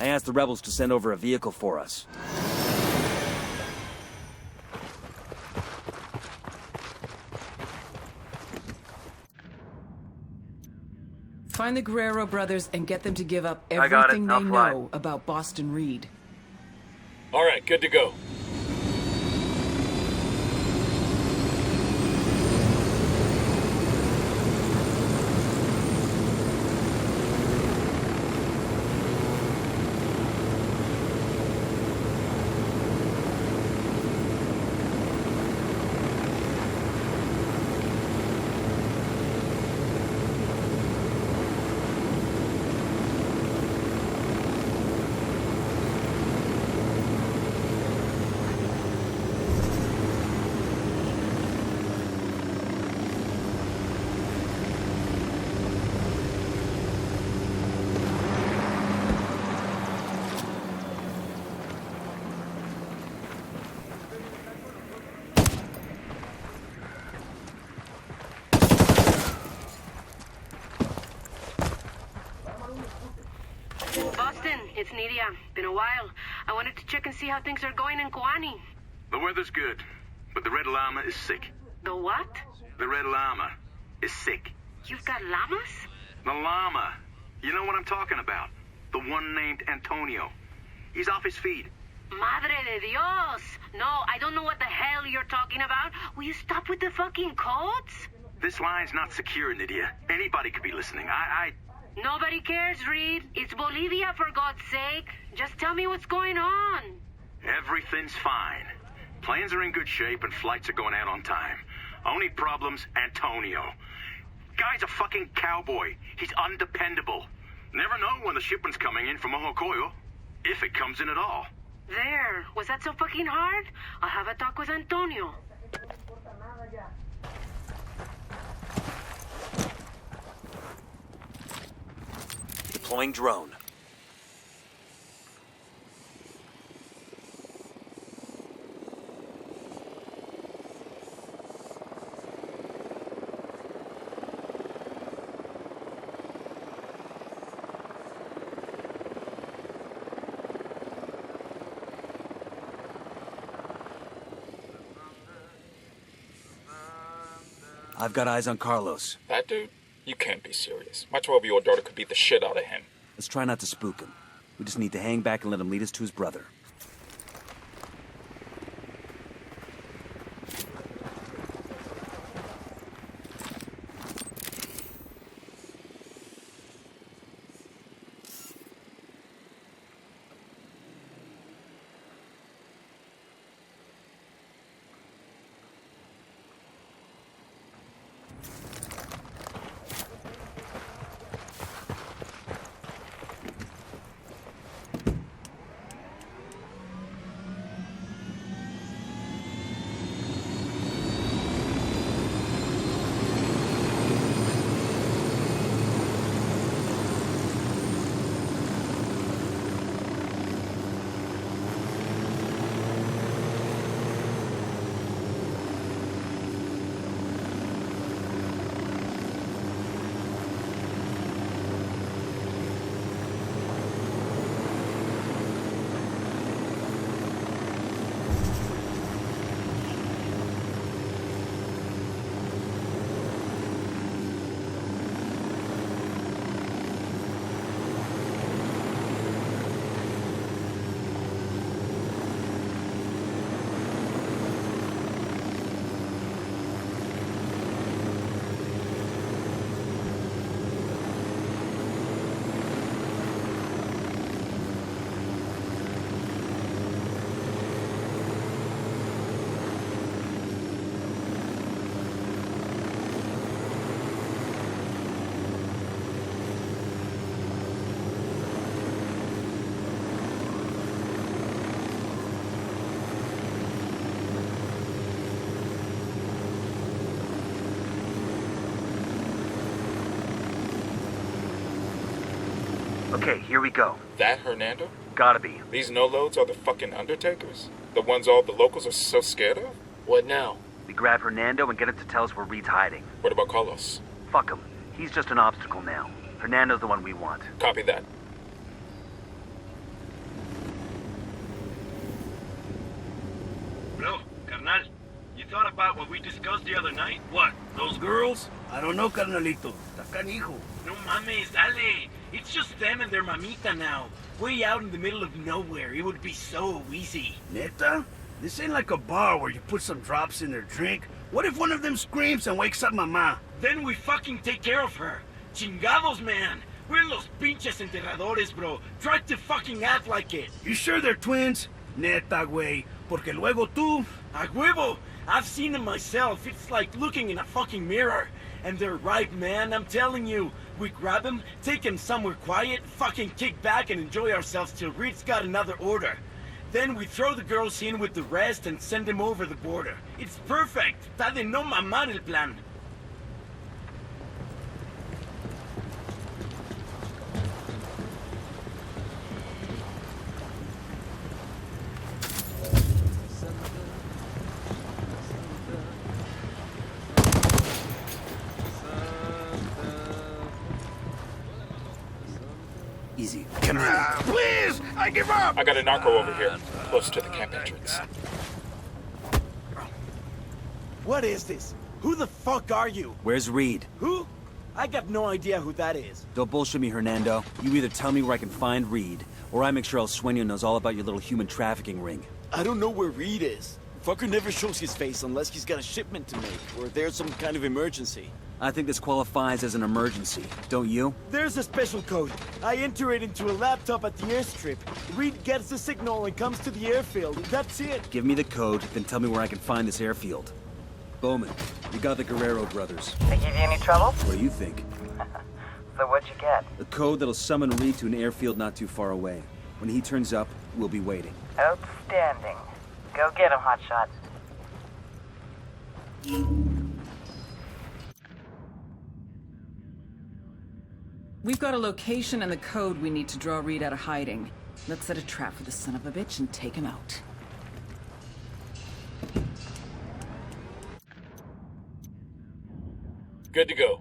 I asked the rebels to send over a vehicle for us. Find the Guerrero brothers and get them to give up everything they know about Boston Reed. All right, good to go. It's Nidia. Been a while. I wanted to check and see how things are going in Kawani. The weather's good, but the Red Llama is sick. The what? The Red Llama is sick. You've got llamas? The llama. You know what I'm talking about. The one named Antonio. He's off his feed. Madre de Dios! No, I don't know what the hell you're talking about. Will you stop with the fucking codes? This line's not secure, Nidia. Anybody could be listening. Nobody cares, Reed. It's Bolivia, for God's sake. Just tell me what's going on. Everything's fine. Planes are in good shape and flights are going out on time. Only problem's Antonio. Guy's a fucking cowboy. He's undependable. Never know when the shipment's coming in from Mojocoyo. If it comes in at all. There. Was that so fucking hard? I'll have a talk with Antonio. Deploying drone. I've got eyes on Carlos. That dude? You can't be serious. My 12-year-old daughter could beat the shit out of him. Let's try not to spook him. We just need to hang back and let him lead us to his brother. Okay, here we go. That Hernando? Gotta be. These no-loads are the fucking Undertakers? The ones all the locals are so scared of? What now? We grab Hernando and get him to tell us where Reed's hiding. What about Carlos? Fuck him. He's just an obstacle now. Hernando's the one we want. Copy that. we discussed the other night? What, those girls? I don't know, carnalito. Está canijo. No mames, dale. It's just them and their mamita now. Way out in the middle of nowhere. It would be so easy. Neta? This ain't like a bar where you put some drops in their drink. What if one of them screams and wakes up mama? Then we fucking take care of her. Chingados, man. We're los pinches enterradores, bro. Try to fucking act like it. You sure they're twins? Neta, güey. Porque luego tú... A huevo. I've seen them myself. It's like looking in a fucking mirror. And they're right, man. I'm telling you. We grab them, take them somewhere quiet, fucking kick back and enjoy ourselves till Reed's got another order. Then we throw the girls in with the rest and send them over the border. It's perfect. Está de no mamar el plan. Easy. Please! I give up! I got a narco over here, close to the camp entrance. What is this? Who the fuck are you? Where's Reed? Who? I got no idea who that is. Don't bullshit me, Hernando. You either tell me where I can find Reed, or I make sure El Sueño knows all about your little human trafficking ring. I don't know where Reed is. Fucker never shows his face unless he's got a shipment to make, or there's some kind of emergency. I think this qualifies as an emergency, don't you? There's a special code. I enter it into a laptop at the airstrip. Reed gets the signal and comes to the airfield. That's it. Give me the code, then tell me where I can find this airfield. Bowman, you got the Guerrero brothers. They give you any trouble? What do you think? So what'd you get? A code that'll summon Reed to an airfield not too far away. When he turns up, we'll be waiting. Outstanding. Go get him, hotshot. We've got a location and the code we need to draw Reed out of hiding. Let's set a trap for the son of a bitch and take him out. Good to go.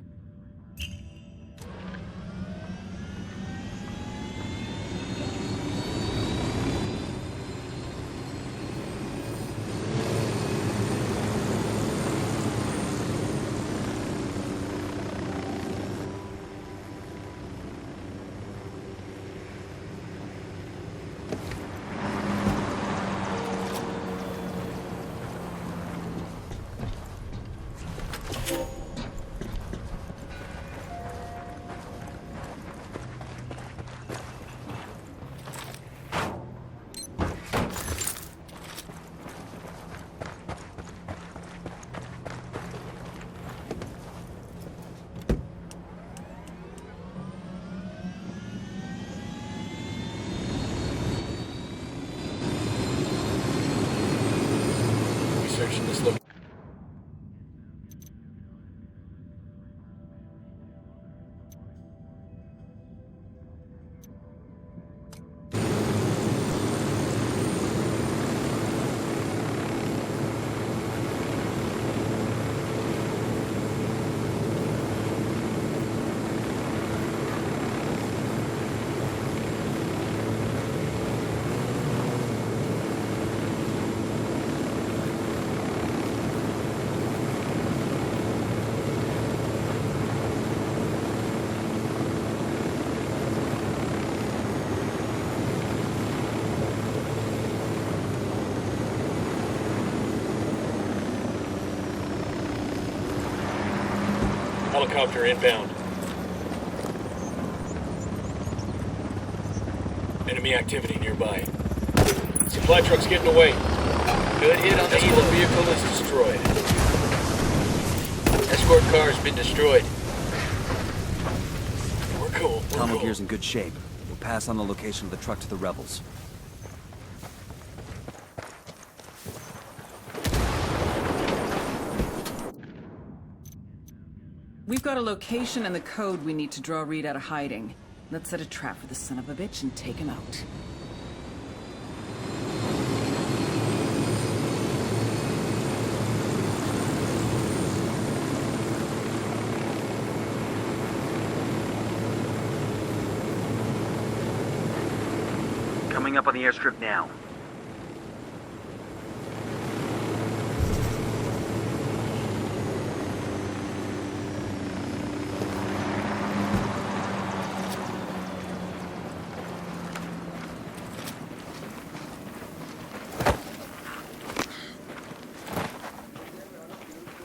Researching this look. Helicopter inbound. Enemy activity nearby. Supply truck's getting away. Good hit on the escort vehicle is destroyed. Escort car's been destroyed. We're cool. Tunnel gear's in good shape. We'll pass on the location of the truck to the rebels. We've got a location and the code we need to draw Reed out of hiding. Let's set a trap for the son of a bitch and take him out. Coming up on the airstrip now.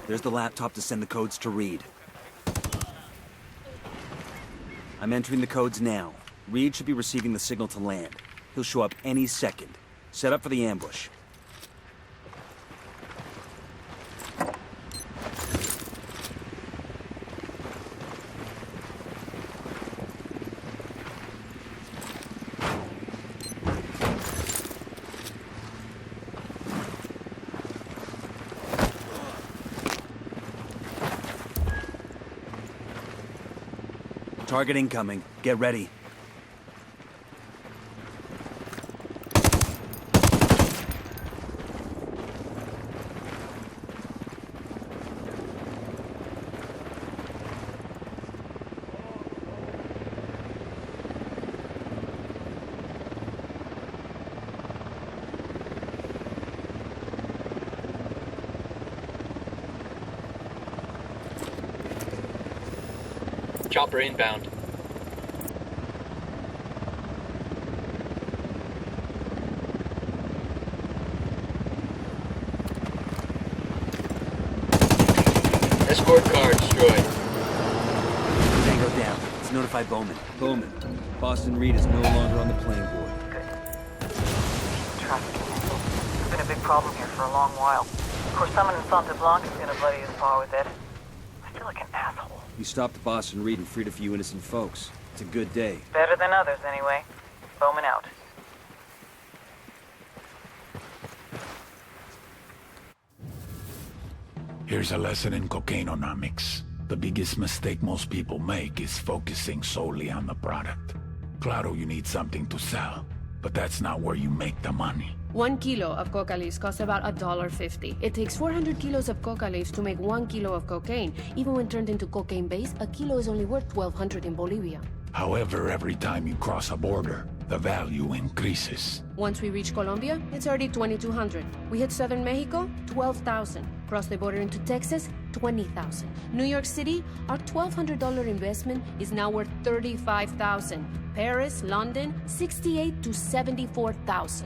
There's the laptop to send the codes to Reed. I'm entering the codes now. Reed should be receiving the signal to land. He'll show up any second. Set up for the ambush. Target incoming. Get ready. Chopper inbound. Escort car destroyed. Tango down. Let's notify Bowman. Bowman. Boston Reed is no longer on the playing board. Good. Trafficking. It's been a big problem here for a long while. Of course, someone in Santa Blanca's gonna bloody his paw with it. I feel like an asshole. You stopped Boston Reed and freed a few innocent folks. It's a good day. Better than others, anyway. Bowman out. Here's a lesson in cocaineonomics. The biggest mistake most people make is focusing solely on the product. Claro, you need something to sell, but that's not where you make the money. 1 kilo of coca leaves costs about $1.50. It takes 400 kilos of coca leaves to make 1 kilo of cocaine. Even when turned into cocaine base, a kilo is only worth $1,200 in Bolivia. However, every time you cross a border, the value increases. Once we reach Colombia, it's already $2,200. We hit southern Mexico, $12,000. Cross the border into Texas, $20,000. New York City, our $1,200 investment is now worth $35,000. Paris, London, $68,000 to $74,000.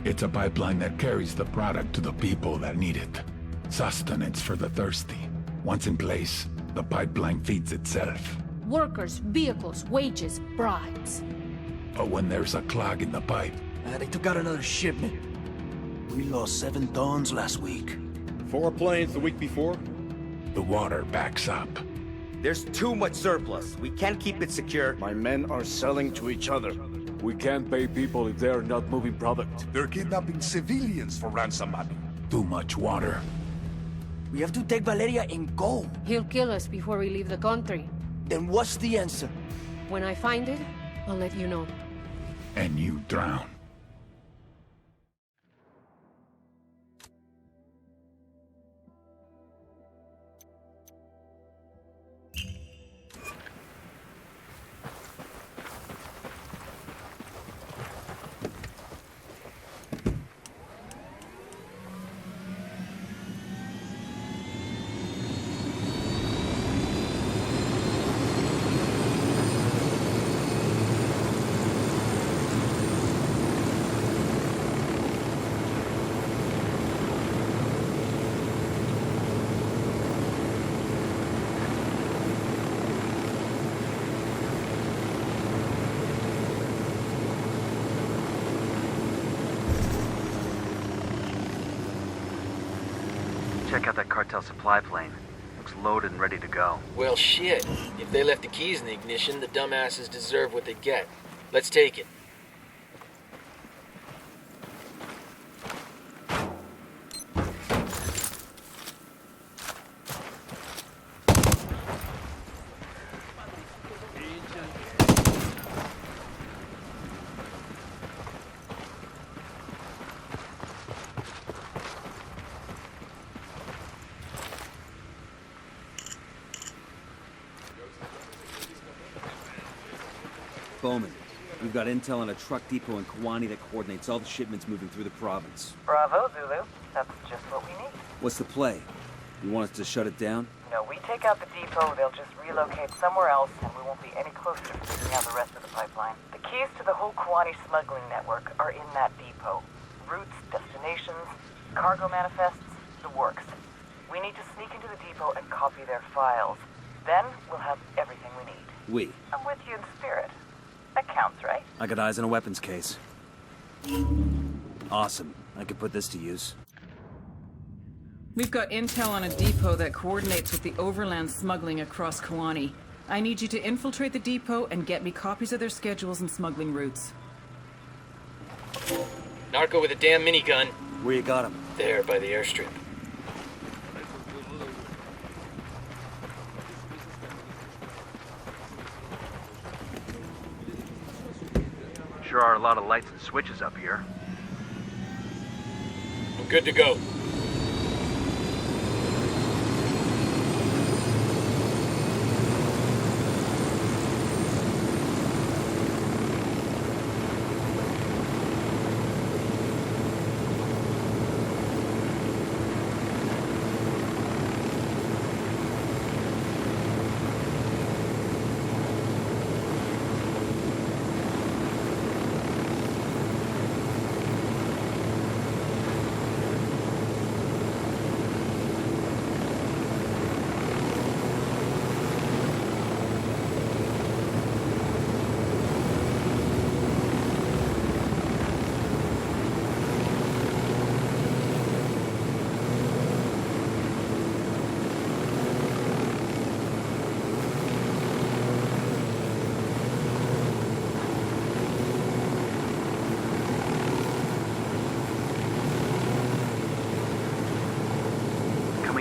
It's a pipeline that carries the product to the people that need it. Sustenance for the thirsty. Once in place, the pipeline feeds itself. Workers, vehicles, wages, bribes. But when there's a clog in the pipe... They took out another shipment. We lost 7 tons last week. 4 planes the week before? The water backs up. There's too much surplus. We can't keep it secure. My men are selling to each other. We can't pay people if they're not moving product. They're kidnapping civilians for ransom money. Too much water. We have to take Valeria and go. He'll kill us before we leave the country. Then what's the answer? When I find it, I'll let you know. And you drown. Check out that cartel supply plane. Looks loaded and ready to go. Well, shit. If they left the keys in the ignition, the dumbasses deserve what they get. Let's take it. Bowman, we've got intel on a truck depot in Kawani that coordinates all the shipments moving through the province. Bravo, Zulu. That's just what we need. What's the play? You want us to shut it down? No, we take out the depot, they'll just relocate somewhere else, and we won't be any closer to figuring out the rest of the pipeline. The keys to the whole Kawani smuggling network are in that depot. Routes, destinations, cargo manifests, the works. We need to sneak into the depot and copy their files. Then we'll have everything we need. We. I'm with you in spirit. That counts, right? I got eyes on a weapons case. Awesome. I could put this to use. We've got intel on a depot that coordinates with the overland smuggling across Kawani. I need you to infiltrate the depot and get me copies of their schedules and smuggling routes. Narco with a damn minigun. Where you got him? There, by the airstrip. Sure are a lot of lights and switches up here. I'm good to go.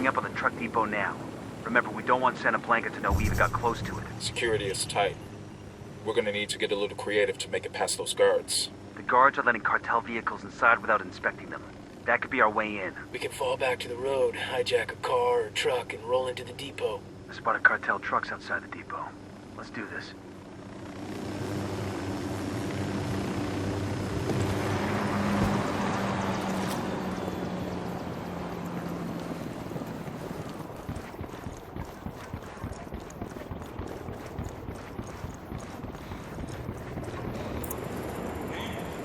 Up on the truck depot now. Remember, we don't want Santa Blanca to know we even got close to it. Security is tight. We're gonna need to get a little creative to make it past those guards. The guards are letting cartel vehicles inside without inspecting them. That could be our way in. We can fall back to the road, hijack a car or truck, and roll into the depot. I spotted cartel trucks outside the depot. Let's do this.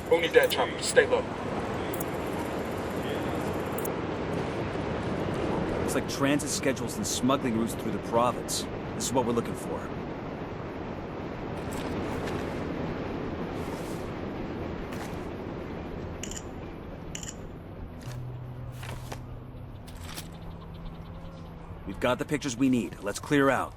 Who need that chopper? Stay low. Looks like transit schedules and smuggling routes through the province. This is what we're looking for. We've got the pictures we need. Let's clear out.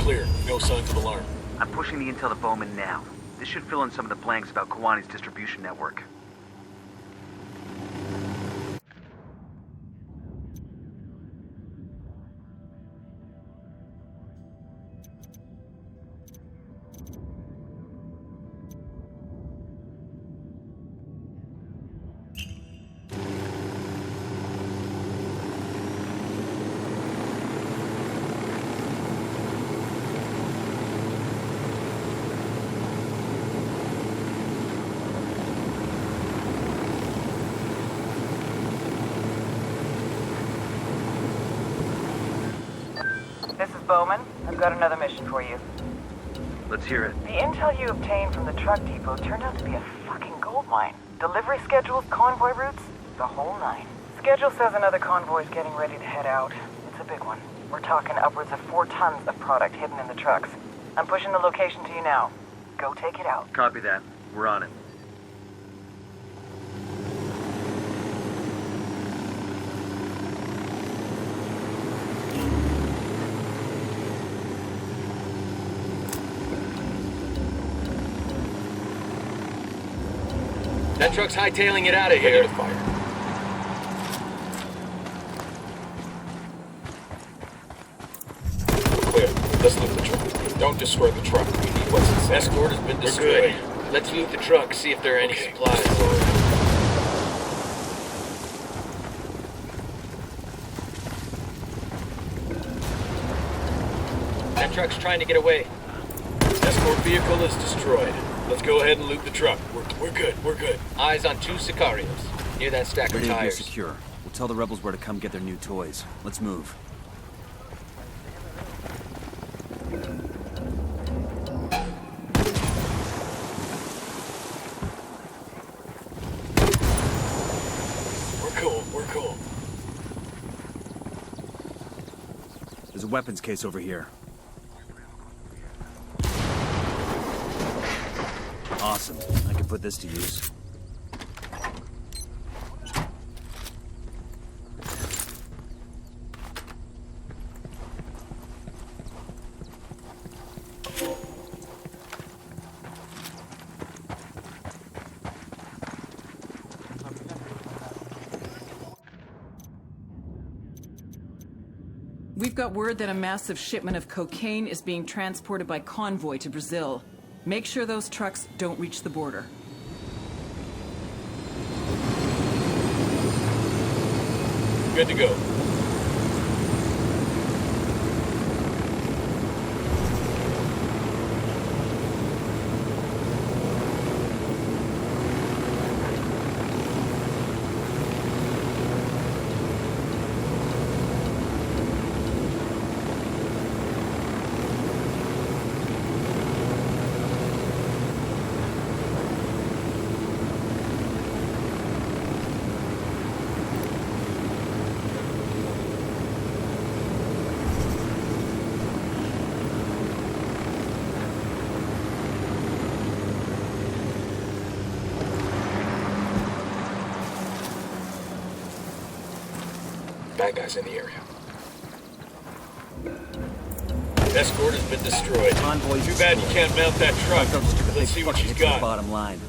Clear. No signs of alarm. I'm pushing the intel to Bowman now. This should fill in some of the blanks about Kawani's distribution network. This is Bowman. I've got another mission for you. Let's hear it. The intel you obtained from the truck depot turned out to be a fucking goldmine. Delivery schedules, convoy routes, the whole nine. Schedule says another convoy's getting ready to head out. It's a big one. We're talking upwards of 4 tons of product hidden in the trucks. I'm pushing the location to you now. Go take it out. Copy that. We're on it. That truck's hightailing it out of here. To fire. Clear. Let's loot the truck. Don't destroy the truck. We need what's inside. Escort has been destroyed. Let's loot the truck, see if there are any supplies. That truck's trying to get away. Escort vehicle is destroyed. Let's go ahead and loot the truck. We're good, we're good. Eyes on 2 Sicarios, near that stack of Ready to tires. be secure. We'll tell the rebels where to come get their new toys. Let's move. We're cool. There's a weapons case over here. Awesome. I can put this to use. We've got word that a massive shipment of cocaine is being transported by convoy to Brazil. Make sure those trucks don't reach the border. Good to go. Bad guys in the area. Escort has been destroyed. Convoys. Too bad you can't mount that truck. Let's see what she's got. Bottom line.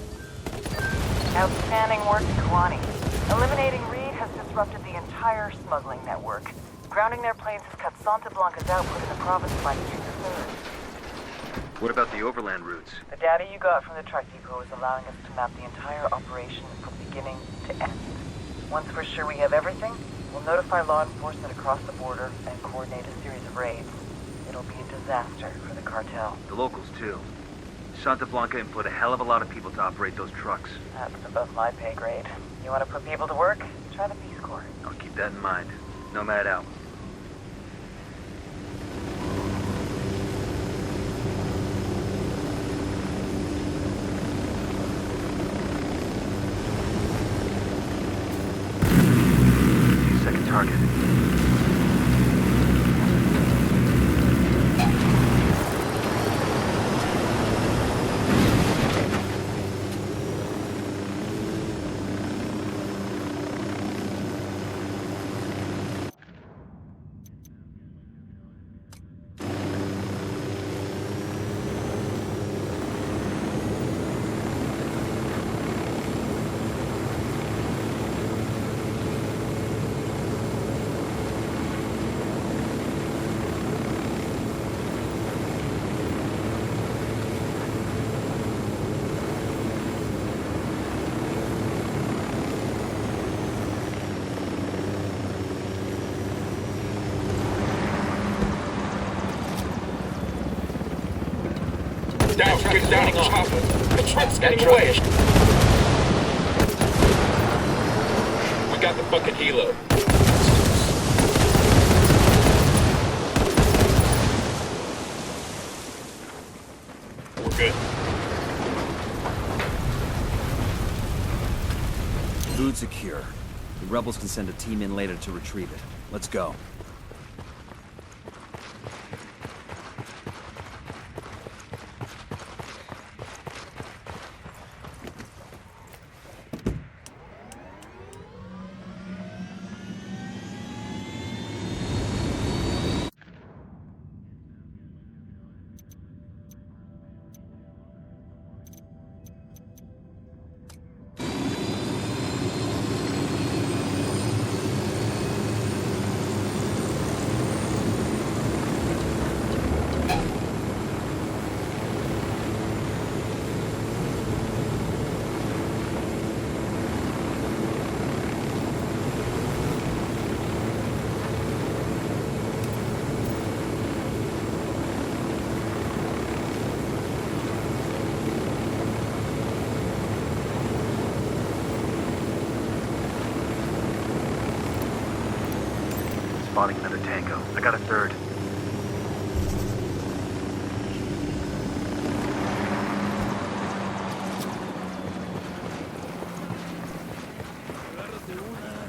Outstanding work, Kawani. Eliminating Reed has disrupted the entire smuggling network. Grounding their planes has cut Santa Blanca's output in the province by 2/3. What about the overland routes? The data you got from the truck depot is allowing us to map the entire operation from beginning to end. Once we're sure we have everything, we'll notify law enforcement across the border and coordinate a series of raids. It'll be a disaster for the cartel. The locals, too. Santa Blanca employed a hell of a lot of people to operate those trucks. That's above my pay grade. You want to put people to work? Try the Peace Corps. I'll keep that in mind. Nomad out. Second target. Down, chopper. The truck's getting away. We got the fucking helo. We're good. Food secure. The rebels can send a team in later to retrieve it. Let's go. spotting another tango. I got a third.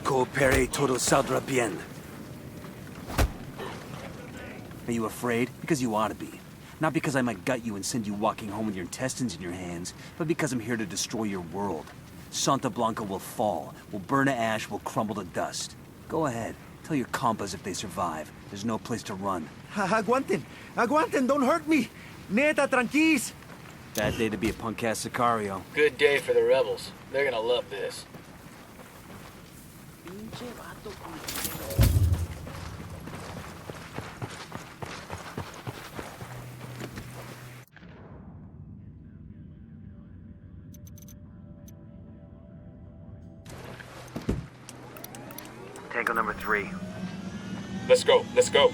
Coopere todo saldrá bien. Are you afraid? Because you ought to be. Not because I might gut you and send you walking home with your intestines in your hands, but because I'm here to destroy your world. Santa Blanca will fall, will burn to ash, will crumble to dust. Go ahead. Tell your compas if they survive. There's no place to run. Aguanten! Aguanten! Don't hurt me! Neta, tranquis! Bad day to be a punk-ass Sicario. Good day for the rebels. They're gonna love this. Tango number 3. Let's go, let's go.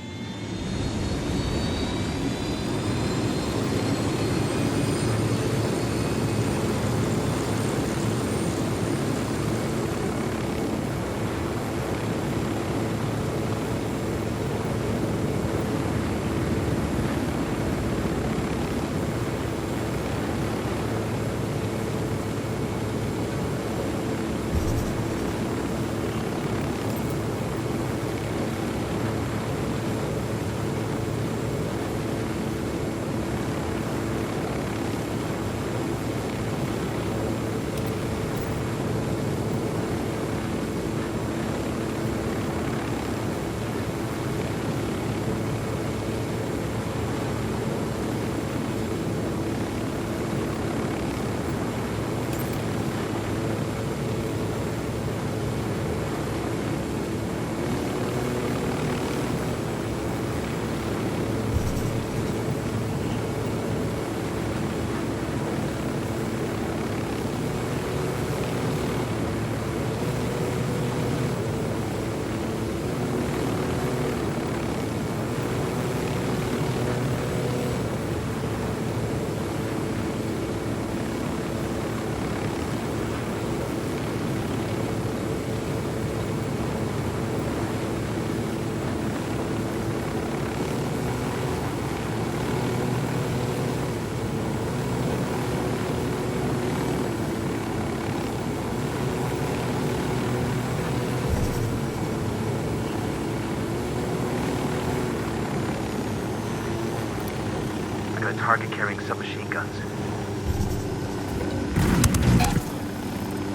A target carrying submachine guns.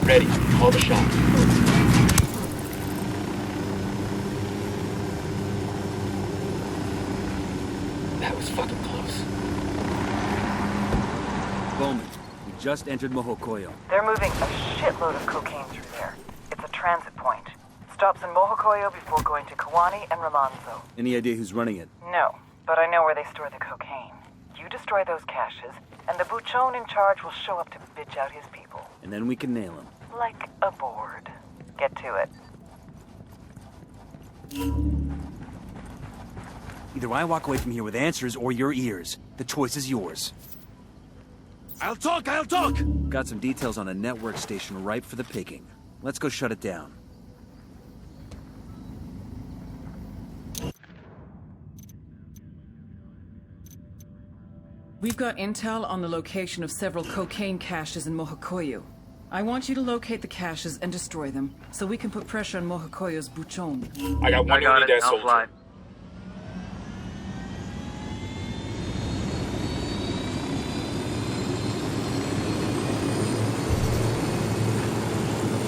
Ready, call the shot. That was fucking close. Bowman, we just entered Mojocoyo. They're moving a shitload of cocaine through there. It's a transit point. Stops in Mojocoyo before going to Kawani and Romanzo. Any idea who's running it? No, but I know where they store the cocaine. You destroy those caches, and the buchon in charge will show up to bitch out his people. And then we can nail him. Like a board. Get to it. Either I walk away from here with answers or your ears. The choice is yours. I'll talk! I'll talk! Got some details on a network station ripe for the picking. Let's go shut it down. We've got intel on the location of several cocaine caches in Mojocoyo. I want you to locate the caches and destroy them, so we can put pressure on Mojocoyo's buchon. I got one unit I'll fly.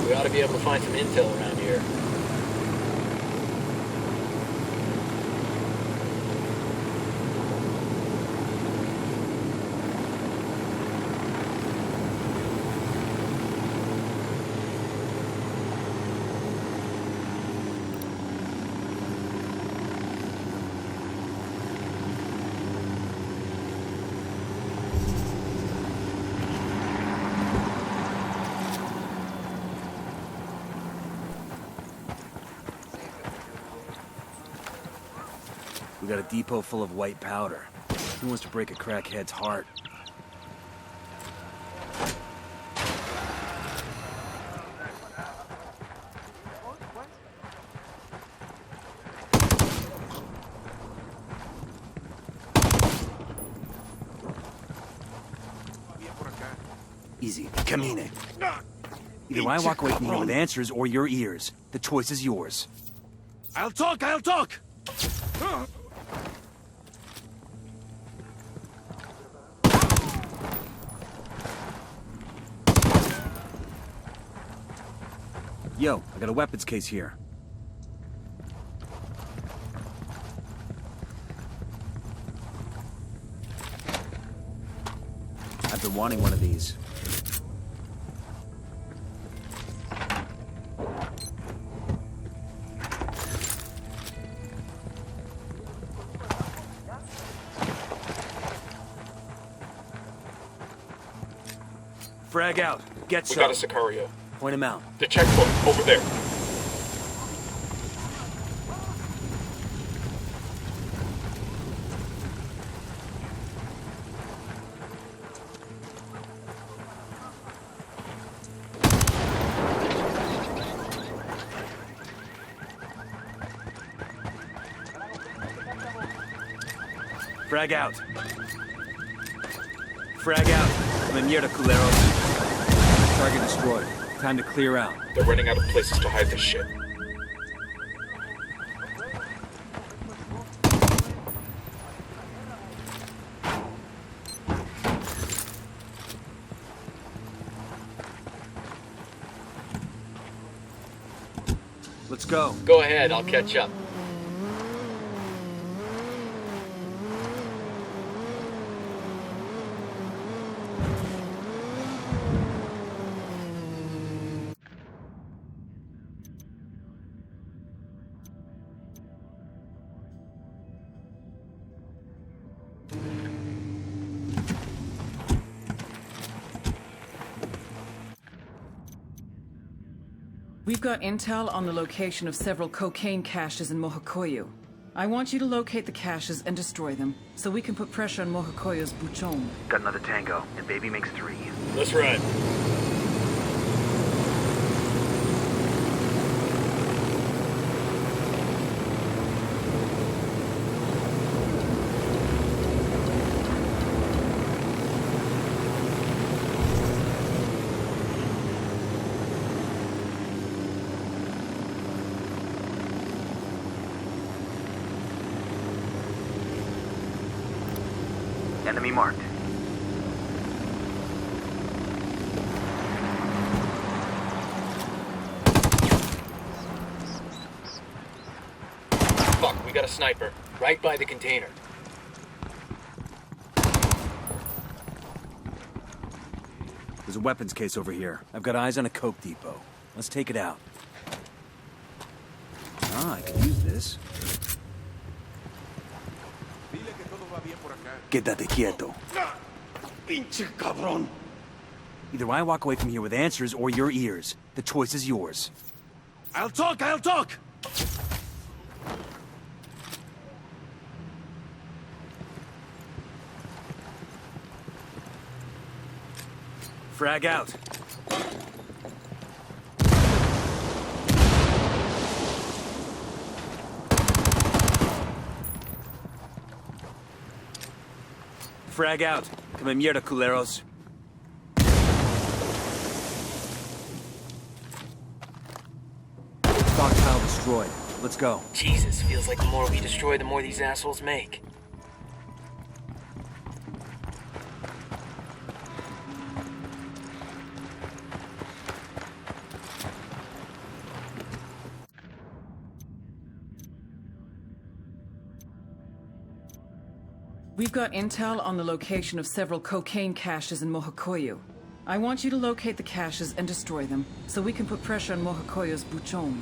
We ought to be able to find some intel around here. We got a depot full of white powder. Who wants to break a crackhead's heart? Easy. Camine. Either I walk away from here with answers or your ears. The choice is yours. I'll talk! Yo, I got a weapons case here. I've been wanting one of these. Frag out. Get some. We got a Sicario. Point him out. The checkpoint, over there. Frag out. Frag out. Come mierda, culeros. Target destroyed. Time to clear out. They're running out of places to hide this shit. Let's go. Go ahead, I'll catch up. We've got intel on the location of several cocaine caches in Mojocoyo. I want you to locate the caches and destroy them, so we can put pressure on Mojocoyo's buchon. Got another tango, and baby makes 3. Let's ride. Enemy marked. Fuck, we got a sniper. Right by the container. There's a weapons case over here. I've got eyes on a coke depot. Let's take it out. Ah, I can use this. Quédate quieto. Pinche cabrón. Either I walk away from here with answers or your ears. The choice is yours. I'll talk! Frag out. Frag out. Come mierda, culeros. Stockpile destroyed. Let's go. Jesus, feels like the more we destroy, the more these assholes make. We've got intel on the location of several cocaine caches in Mojocoyo. I want you to locate the caches and destroy them, so we can put pressure on Mojocoyo's buchon.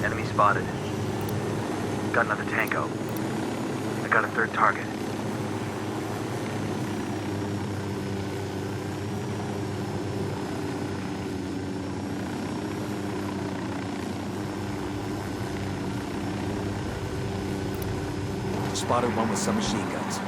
Enemy spotted. Got another tango. I got a third target. Spotted one with some machine guns.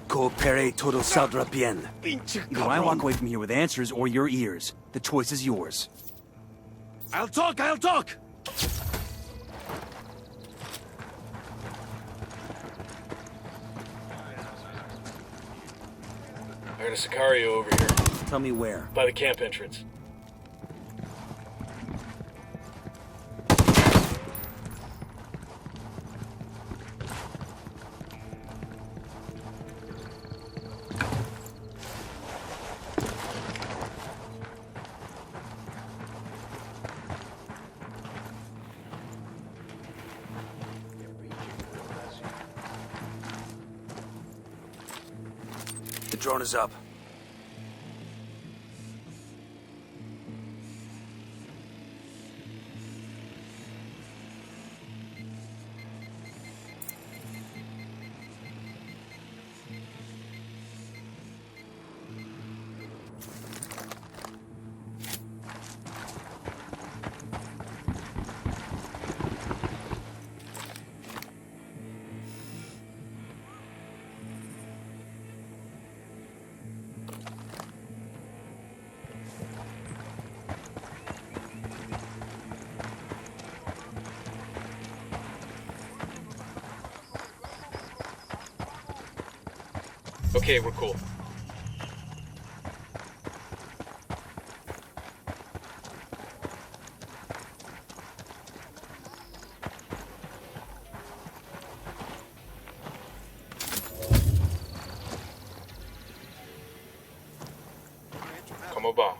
Coopere todo saldrá bien. Either I walk away from here with answers or your ears. The choice is yours. I'll talk! I got a Sicario over here. Tell me where. By the camp entrance. The drone is up. Okay, we're cool. Como va?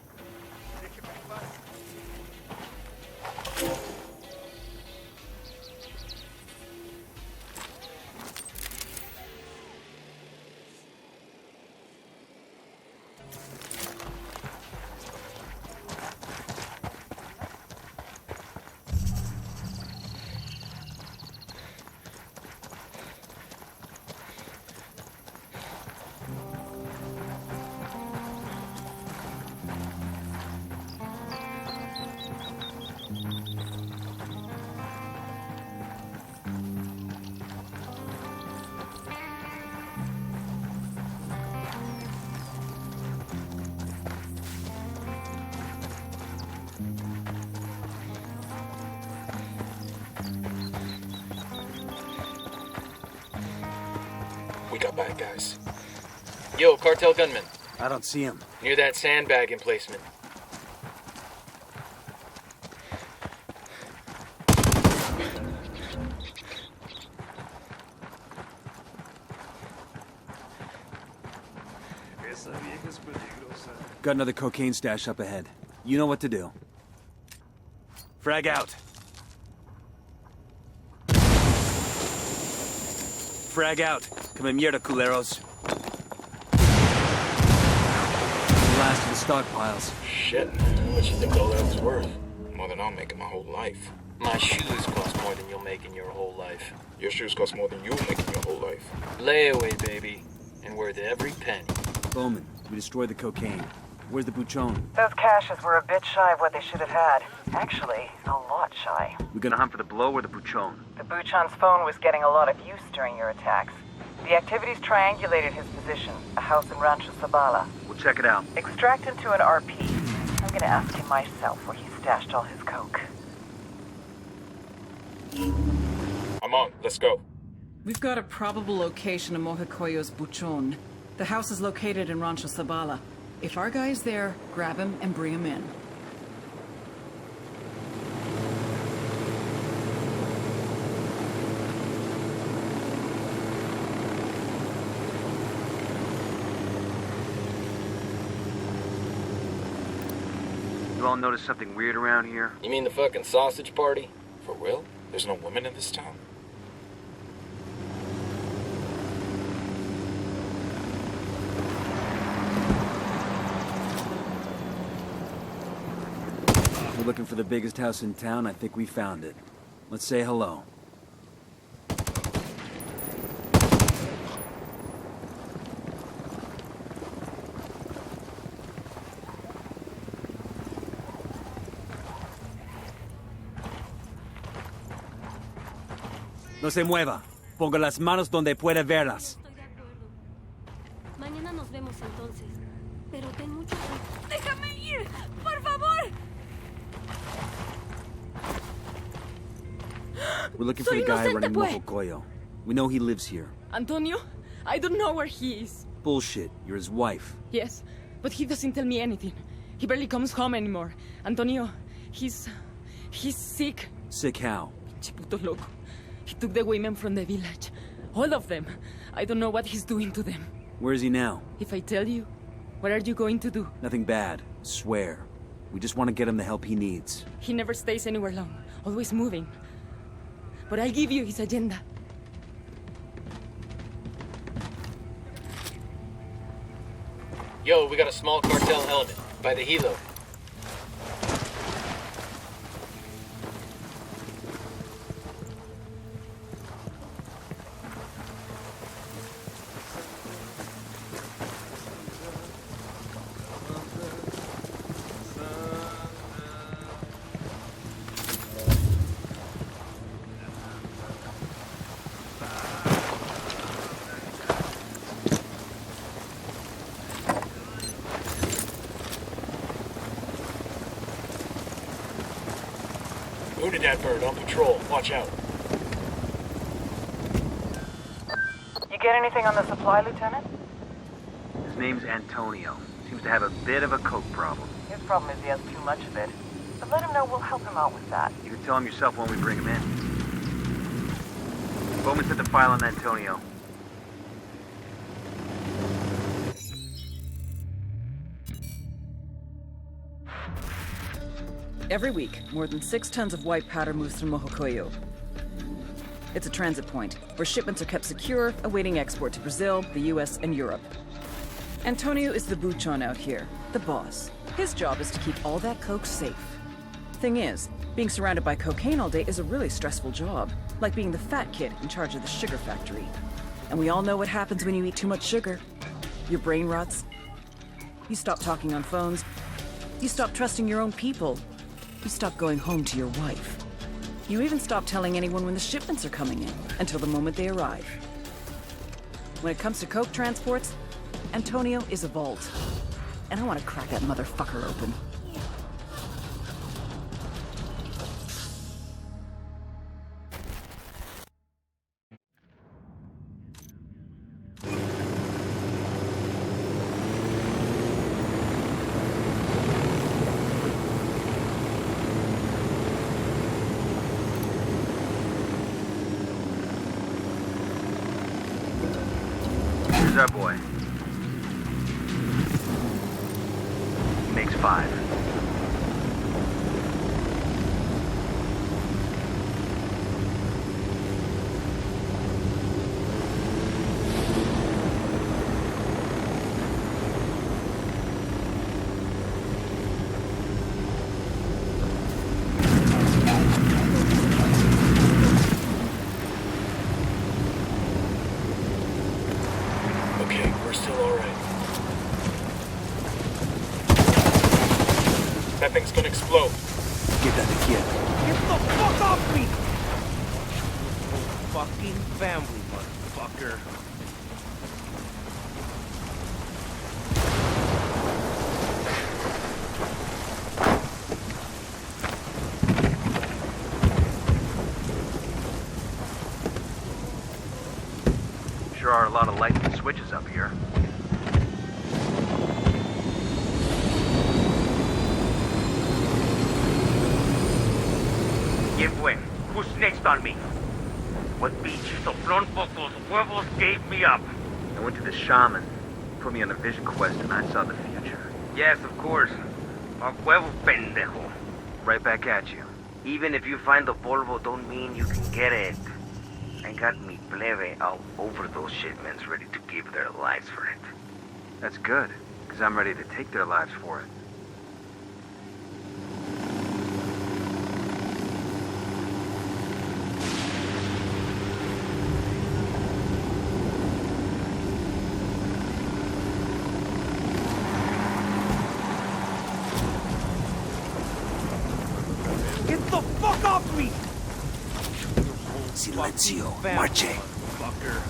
We got bad guys. Yo, cartel gunman. I don't see him. Near that sandbag emplacement. Got another cocaine stash up ahead. You know what to do. Frag out. Frag out. Come en mierda, culeros. Last of the stockpiles. Shit. How much you think all that was worth? More than I'll make in my whole life. My shoes cost more than you'll make in your whole life. Your shoes cost more than you'll make in your whole life. Layaway, baby. And worth every penny. Bowman, we destroyed the cocaine. Where's the buchon? Those caches were a bit shy of what they should have had. Actually, a lot shy. We're gonna hunt for the blow or the buchon? The buchon's phone was getting a lot of use during your attacks. The activities triangulated his position, a house in Rancho Sabala. We'll check it out. Extract him to an RP. I'm gonna ask him myself where he stashed all his coke. I'm on. Let's go. We've got a probable location of Mojicoyo's Buchon. The house is located in Rancho Sabala. If our guy is there, grab him and bring him in. You all notice something weird around here? You mean the fucking sausage party? For real? There's no women in this town? We're looking for the biggest house in town. I think we found it. Let's say hello. No se mueva. Ponga las manos donde pueda verlas. Estoy de acuerdo. Mañana nos vemos entonces. Pero ten mucho cuidado. ¡Déjame ir! ¡Por favor! We're looking for the guy running Mojocoyo. We know he lives here. Antonio? I don't know where he is. Bullshit. You're his wife. Yes, but he doesn't tell me anything. He barely comes home anymore. Antonio, he's sick. Sick how? Pinche puto loco. He took the women from the village. All of them. I don't know what he's doing to them. Where is he now? If I tell you, what are you going to do? Nothing bad. Swear. We just want to get him the help he needs. He never stays anywhere long. Always moving. But I'll give you his agenda. Yo, we got a small cartel element by the helo. Wounded that bird on patrol. Watch out. You get anything on the supply, Lieutenant? His name's Antonio. Seems to have a bit of a coke problem. His problem is he has too much of it. But let him know we'll help him out with that. You can tell him yourself when we bring him in. Bowman set the file on Antonio. Every week, more than 6 tons of white powder moves through Mojocoyo. It's a transit point, where shipments are kept secure, awaiting export to Brazil, the US, and Europe. Antonio is the buchon out here, the boss. His job is to keep all that coke safe. Thing is, being surrounded by cocaine all day is a really stressful job, like being the fat kid in charge of the sugar factory. And we all know what happens when you eat too much sugar. Your brain rots. You stop talking on phones. You stop trusting your own people. You stop going home to your wife. You even stop telling anyone when the shipments are coming in, until the moment they arrive. When it comes to coke transports, Antonio is a vault. And I want to crack that motherfucker open. Here's our boy. He makes 5. Okay, we're still alright. That thing's gonna explode. Get that kid. Get the fuck off me! Fucking family, motherfucker. Sure are a lot of lights and switches up here. ¿Quién fue? Who's next on me? What beach soplón pocos huevos gave me up? I went to the shaman. Put me on a vision quest and I saw the future. Yes, of course. A huevo pendejo. Right back at you. Even if you find the Volvo, don't mean you can get it. I got me plebe all over those shipments ready to give their lives for it. That's good, because I'm ready to take their lives for it. Silencio, marche. Fucker.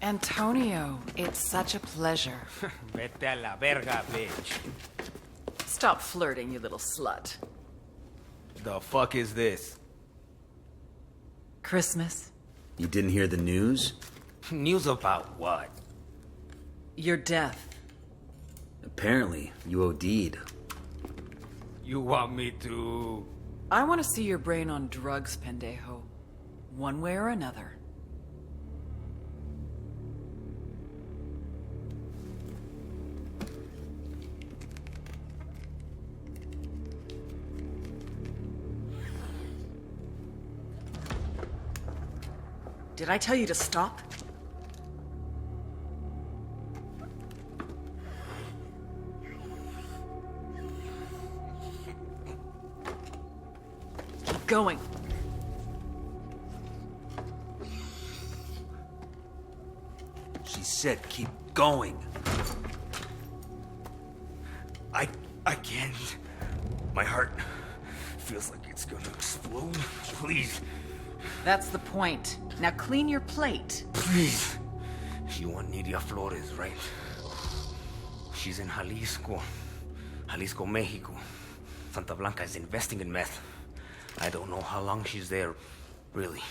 Antonio, it's such a pleasure. Vete a la verga, bitch. Stop flirting, you little slut. The fuck is this? Christmas. You didn't hear the news? News about what? Your death. Apparently, you OD'd. You want me to... I want to see your brain on drugs, pendejo. One way or another. Did I tell you to stop? Keep going. She said keep going. I can't. My heart feels like it's gonna explode. Please. That's the point. Now clean your plate. Please. You want Nidia Flores, right? She's in Jalisco, Mexico. Santa Blanca is investing in meth. I don't know how long she's there, really.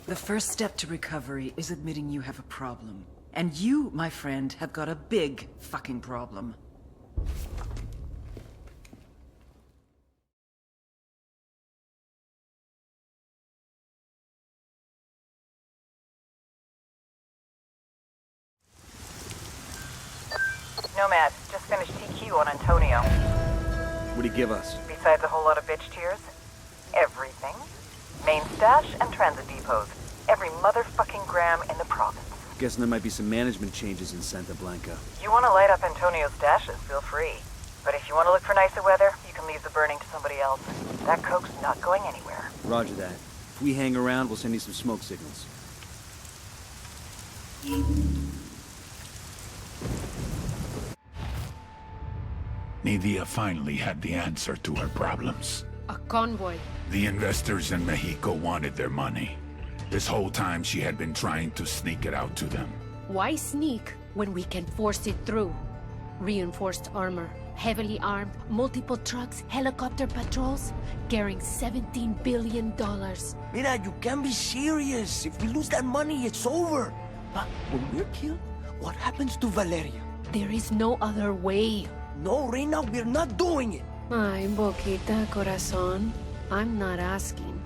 The first step to recovery is admitting you have a problem. And you, my friend, have got a big fucking problem. Nomad, just finished TQ on Antonio. What do you give us? Besides a whole lot of bitch tears, everything. Main stash and transit depots. Every motherfucking gram in the province. Guessing there might be some management changes in Santa Blanca. You want to light up Antonio's stashes, feel free. But if you want to look for nicer weather, you can leave the burning to somebody else. That coke's not going anywhere. Roger that. If we hang around, we'll send you some smoke signals. Nidia finally had the answer to her problems. A convoy. The investors in Mexico wanted their money. This whole time she had been trying to sneak it out to them. Why sneak when we can force it through? Reinforced armor, heavily armed, multiple trucks, helicopter patrols, carrying $17 billion. Mira, you can't be serious. If we lose that money, it's over. But when we're killed, what happens to Valeria? There is no other way. No, Reina, we're not doing it. Ay, Boquita, corazón. I'm not asking.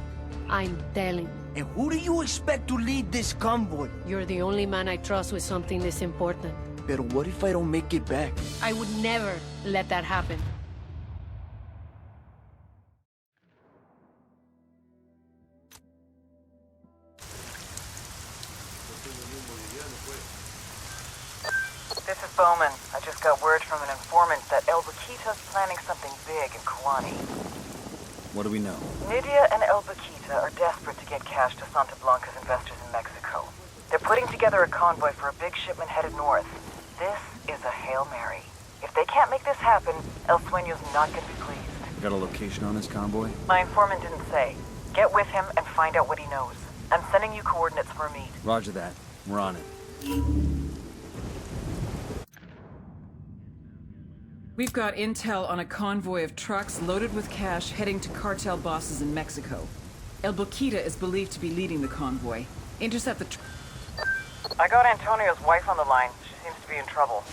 I'm telling. And who do you expect to lead this convoy? You're the only man I trust with something this important. But what if I don't make it back? I would never let that happen. This is Bowman. I just got word from an informant that El Baquita's planning something big in Kawani. What do we know? Nidia and El Baquita are desperate to get cash to Santa Blanca's investors in Mexico. They're putting together a convoy for a big shipment headed north. This is a Hail Mary. If they can't make this happen, El Sueño's not going to be pleased. Got a location on this convoy? My informant didn't say. Get with him and find out what he knows. I'm sending you coordinates for a meet. Roger that. We're on it. This is Bowman. I just got word from an informant that El Baquita's planning something big in Kawani. What do we know? Nidia and El Baquita are desperate to get cash to Santa Blanca's investors in Mexico. They're putting together a convoy for a big shipment headed north. This is a Hail Mary. If they can't make this happen, El Sueño's not going to be pleased. Roger that. We're on it. We've got intel on a convoy of trucks loaded with cash heading to cartel bosses in Mexico. El Boquita is believed to be leading the convoy. Intercept the I got Antonio's wife on the line. She seems to be in trouble.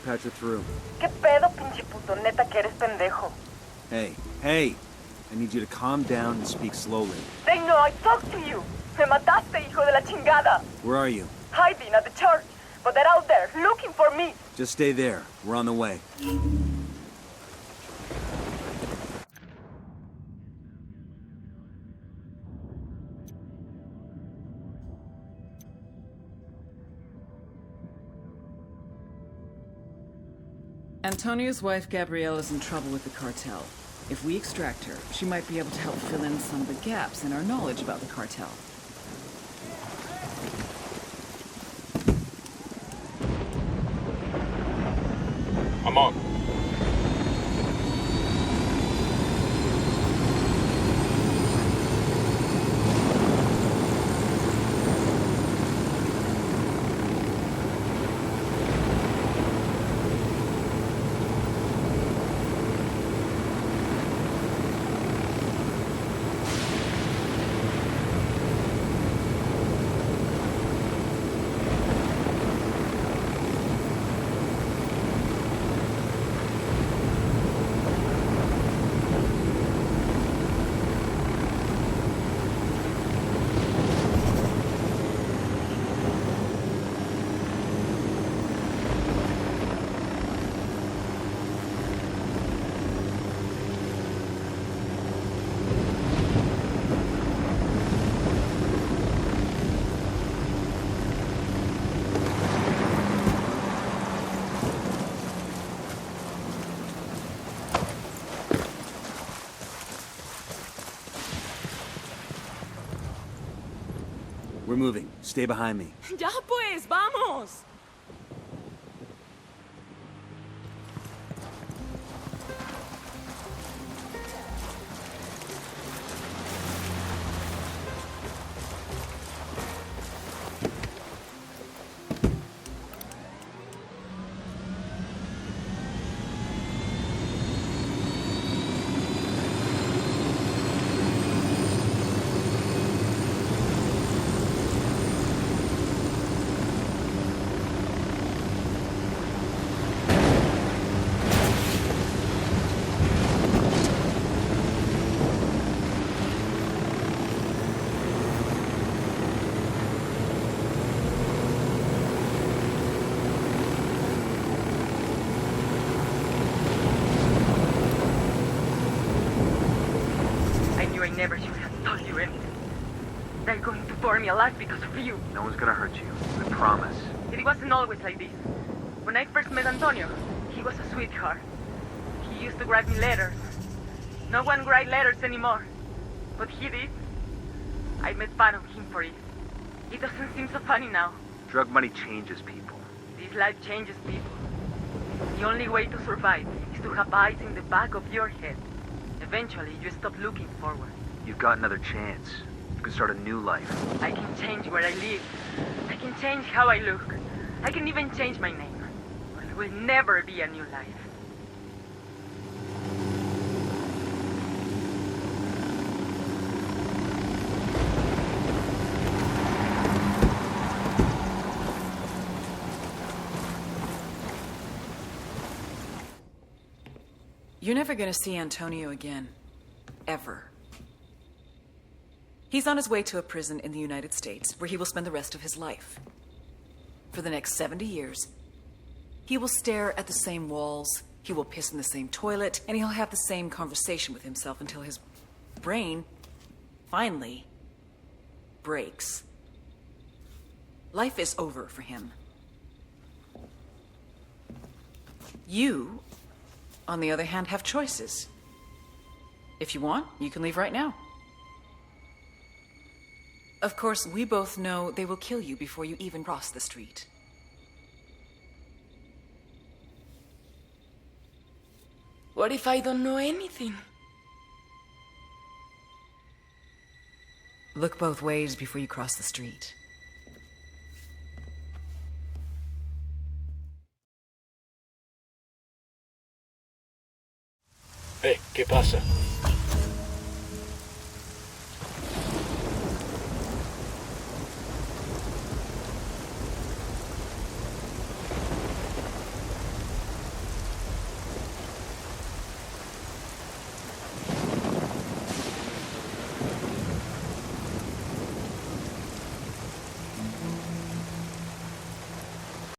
Patch her through. ¿Qué pedo, pinche puto? Neta que eres pendejo. Hey, hey! I need you to calm down and speak slowly. They know I talked to you. Me mataste, hijo de la chingada. Where are you? Hiding at the church. But they're out there, looking for me. Just stay there. We're on the way. Antonio's wife, Gabrielle, is in trouble with the cartel. If we extract her, she might be able to help fill in some of the gaps in our knowledge about the cartel. I'm on. We're moving. Stay behind me. Ya pues, vamos. I never should have told you anything. They're going to burn me alive because of you. No one's gonna hurt you. I promise. It wasn't always like this. When I first met Antonio, he was a sweetheart. He used to write me letters. No one writes letters anymore. But he did. I made fun of him for it. It doesn't seem so funny now. Drug money changes people. This life changes people. The only way to survive is to have eyes in the back of your head. Eventually, you stop looking forward. You've got another chance. You can start a new life. I can change where I live. I can change how I look. I can even change my name. But it will never be a new life. You're never gonna see Antonio again. Ever. He's on his way to a prison in the United States, where he will spend the rest of his life. For the next 70 years, he will stare at the same walls, he will piss in the same toilet, and he'll have the same conversation with himself until his brain finally breaks. Life is over for him. You, on the other hand, have choices. If you want, you can leave right now. Of course, we both know they will kill you before you even cross the street. What if I don't know anything? Look both ways before you cross the street. Hey, ¿qué pasa?